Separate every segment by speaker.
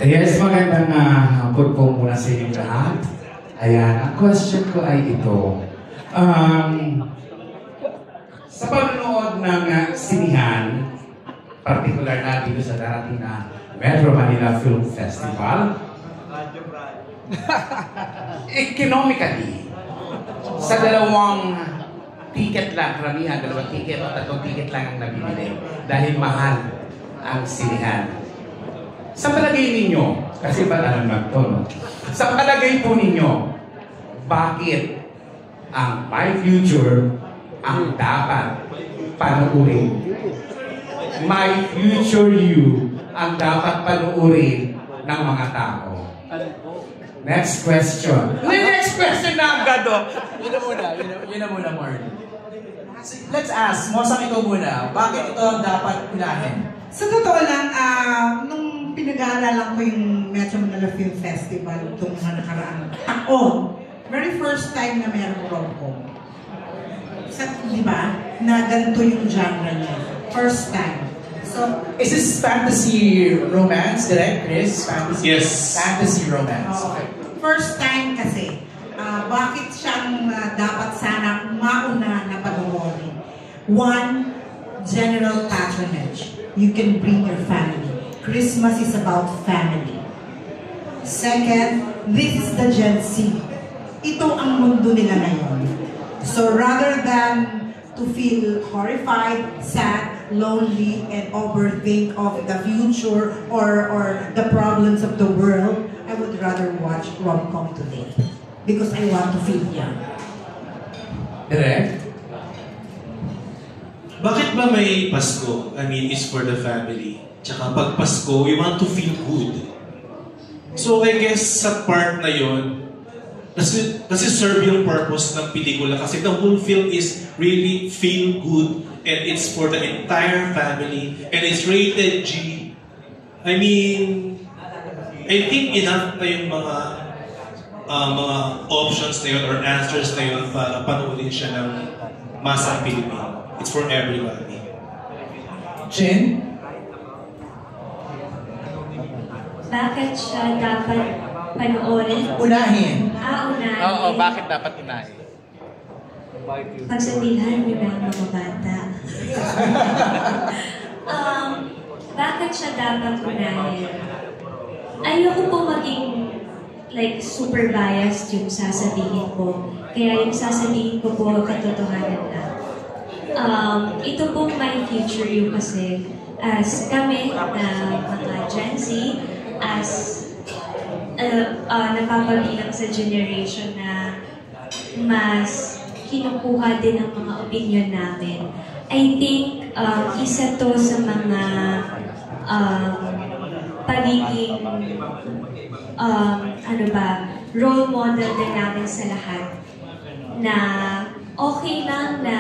Speaker 1: Yes, magandang hapon po muna sa inyong lahat. Ayan, ang question ko ay ito. Sa panonood ng sinihan, particular na dito sa darating na Metro Manila Film Festival, economically, sa dalawang ticket lang, karamihan, dalawang ticket o tatlong ticket lang ang nabibili dahil mahal ang sinihan. Sa palagay ninyo, kasi ba alam to, no? Sa palagay po ninyo, bakit ang My Future ang dapat panuurin? My Future You ang dapat panuurin ng mga tao. Next question. Next question na agad, oh.
Speaker 2: Yun na muna, Mark. Let's ask, Mosang, ito muna. Bakit ito ang dapat unahin?
Speaker 3: Sa totoo lang, nung pinag-aaralan ko yung Metro Manila Film Festival itong mga nakaraang taon, very first time na mayroong rom-com. Di ba? Na ganito yung genre niya. First time. So,
Speaker 2: is this fantasy romance, direct, Chris? Fantasy?
Speaker 4: Yes.
Speaker 2: Fantasy romance.
Speaker 3: okay. First time kasi, bakit siyang dapat sana mauna na panoorin? One, general patronage. You can bring your family. Christmas is about family. Second, this is the Gen Z. Ito ang mundo nila ngayon. So rather than to feel horrified, sad, lonely, and overthink of the future or the problems of the world, I would rather watch rom-com today because I want to feel young.
Speaker 1: Direct?
Speaker 4: Bakit ba may Pasko? I mean, it's for the family. Tsaka pag Pasko, we want to feel good. So I guess sa part na yon, kasi serve yung purpose ng pelikula kasi the whole film is really feel good and it's for the entire family and it's rated G. I mean, I think enough na yung mga options na yun or answers na yun para panoorin siya ng masang Pilipino. It's for everybody.
Speaker 2: Jen?
Speaker 5: Bakit siya dapat panoorin?
Speaker 2: Unahin.
Speaker 5: Unahin.
Speaker 6: Oo, bakit dapat unahin?
Speaker 5: Pagsabihan niyo ng mga bata. Bakit siya dapat unahin? Ayoko po maging like super biased yung sasabihin ko. Kaya yung sasabihin ko po katotohanan lang. Ito pong My Future You kasi as kami na mga Gen Z, as napapabilang sa generation na mas kinukuha din ang mga opinion namin. I think isa to sa mga pagiging role model din namin sa lahat na okay lang na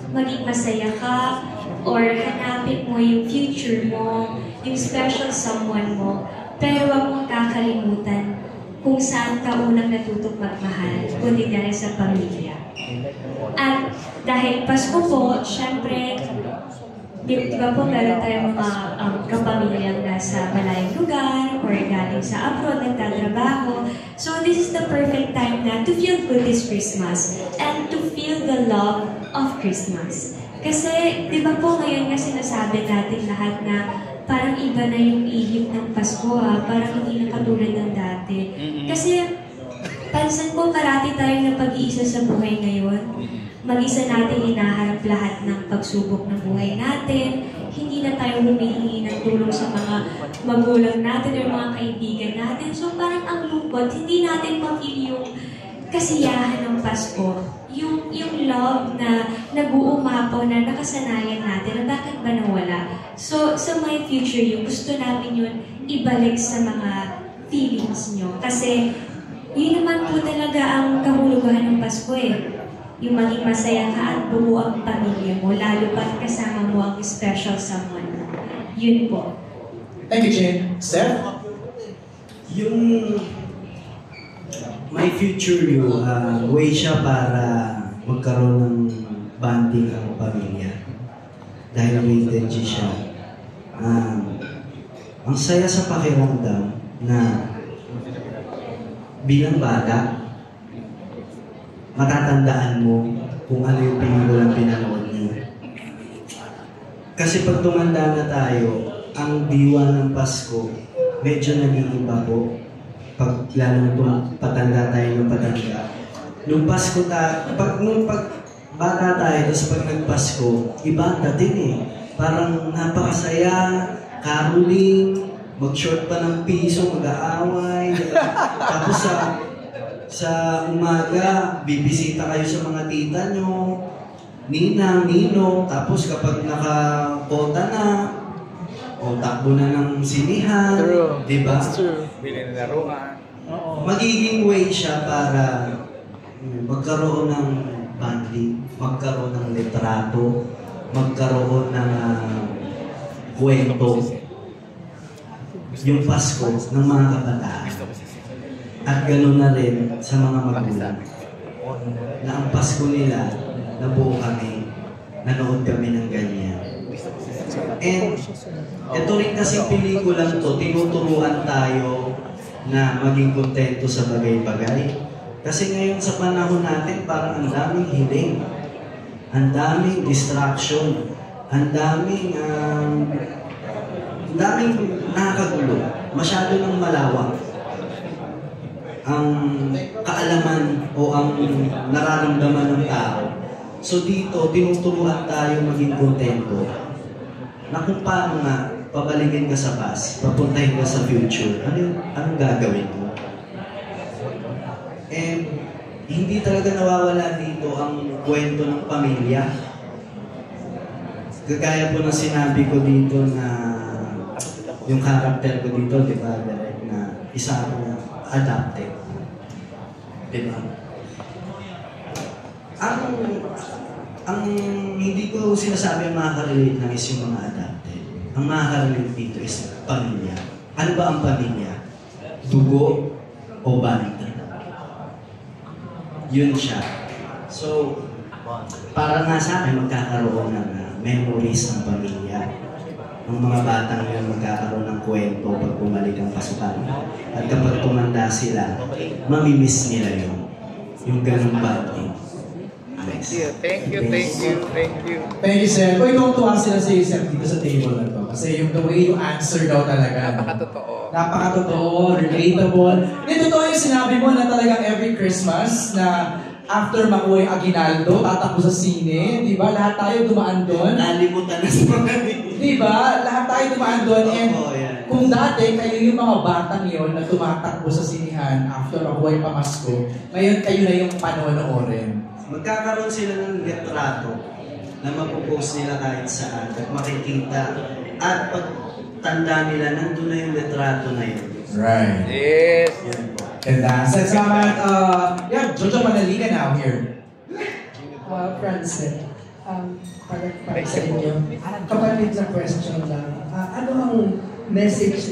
Speaker 5: maging masaya ka or hanapin mo yung future mo, yung special someone mo, pero huwag mong kakalimutan kung saan ka unang natutong magmahal, kundi dahil sa pamilya. At dahil Pasko po, syempre, di ba po meron tayong mga kapamilyang nasa malayong lugar or galing sa abroad, nagtatrabaho. So this is the perfect time na to feel good this Christmas and to feel the love of Christmas. Kasi, di ba po ngayon nga sinasabi natin lahat na parang iba na yung ihip ng Pasko parang hindi na katulad ng dati. Kasi, pansin ko parati tayo na pag-iisa sa buhay ngayon. Mag-isa natin hinaharap lahat ng pagsubok ng buhay natin. Hindi na tayo humihingi ng tulong sa mga magulang natin o mga kaibigan natin. So parang ang lungkot, hindi natin ma-feel yung kasiyahan ng Pasko. Yung love na nag-uumapaw na nakasanayan natin na bakit ba nawala. So sa My Future You, gusto namin yun ibalik sa mga feelings nyo. Kasi yun naman po talaga ang kahulugan ng Pasko eh. Yung maging masaya ka at buo ang pamilya mo, lalo pat kasama mo ang special someone mo. Yun po.
Speaker 2: Thank you, Jen. Steph?
Speaker 7: Yung My Future You, way siya para magkaroon ng bonding ang pamilya. Dahil rated G siya. Ang saya sa pakiramdam na bilang bata, matatandaan mo kung ano yung pelikulang pinanood niyo. Kasi pag tumanda na tayo, ang diwa ng Pasko, medyo nag-iiba po. Pag lalo kung patanda tayo ng patanda. Nung Pasko nung bata tayo, tapos pag nag-Pasko, iba ang dating eh. Parang napakasaya, caroling, mag-short pa ng piso, mag-aaway. Tapos sa umaga, bibisita kayo sa mga tita nyo, ninang, ninong, tapos kapag nakakota na, o takbo na ng sinihan, di ba?
Speaker 1: Bili na laruan.
Speaker 7: Magiging way siya para magkaroon ng bonding, magkaroon ng litrato, magkaroon ng kwento, yung Pasko ng mga kabataan. At gano'n na rin sa mga magulang. Na ang Pasko nila, nabuo kami, nanood kami ng ganyan. And ito rin kasing pelikulang to, tinuturuan tayo na maging kontento sa bagay-bagay. Kasi ngayon sa panahon natin, parang ang daming hiling, ang daming distraction, ang daming nakakagulo, masyado nang malawak ang kaalaman o ang nararamdaman ng tao. So dito, tinuturuan tayo maging kontento na kung paano nga pabalikin ka sa past, papuntahin ka sa future, anong gagawin mo? And hindi talaga nawawala dito ang kwento ng pamilya. Kagaya po na sinabi ko dito na yung character ko dito, di ba, direct na isa akong adapted. Di ba? Ang hindi ko sinasabi ang makaka-relate lang is yung mga adapted. Ang makaka-relate dito is pamilya. Ano ba ang pamilya? Dugo o banda? Yun siya. So, para nga sa akin, magkakaroon ng memories ng pamilya. Ang mga batang yun magkakaroon ng kwento pag bumalik ang pasukan. At kapag tumanda sila, mamimiss nila yun. Yung ganun bonding.
Speaker 1: Thank you.
Speaker 2: Thank you, sir. Kung itong-tuwa sila sa sir dito sa table na to. Kasi yung the way you answer daw talaga. Napakatotoo, relatable. Hindi, totoo yung sinabi mo na talagang every Christmas na after makuha yung aginaldo, tatakbo sa sine, di ba? Lahat tayo dumaan doon.
Speaker 7: Nalimutan na sa mga
Speaker 2: Di ba? Lahat tayo dumaan doon. And kung dati, kayo yung mga batang yon na tumatakbo sa sinihan after makuha yung pamasko, ngayon kayo na yung panonoorin.
Speaker 7: Magkakaroon sila ng litrato na mapopost nila kahit saan at makikita. At pag tanda nila, nandun na yung litrato na yun.
Speaker 2: Right.
Speaker 1: Yes.
Speaker 2: And salamat. Jojo Manaliga now here.
Speaker 6: Francet, para sa inyo, kapatid na question lang. Ano ang message ng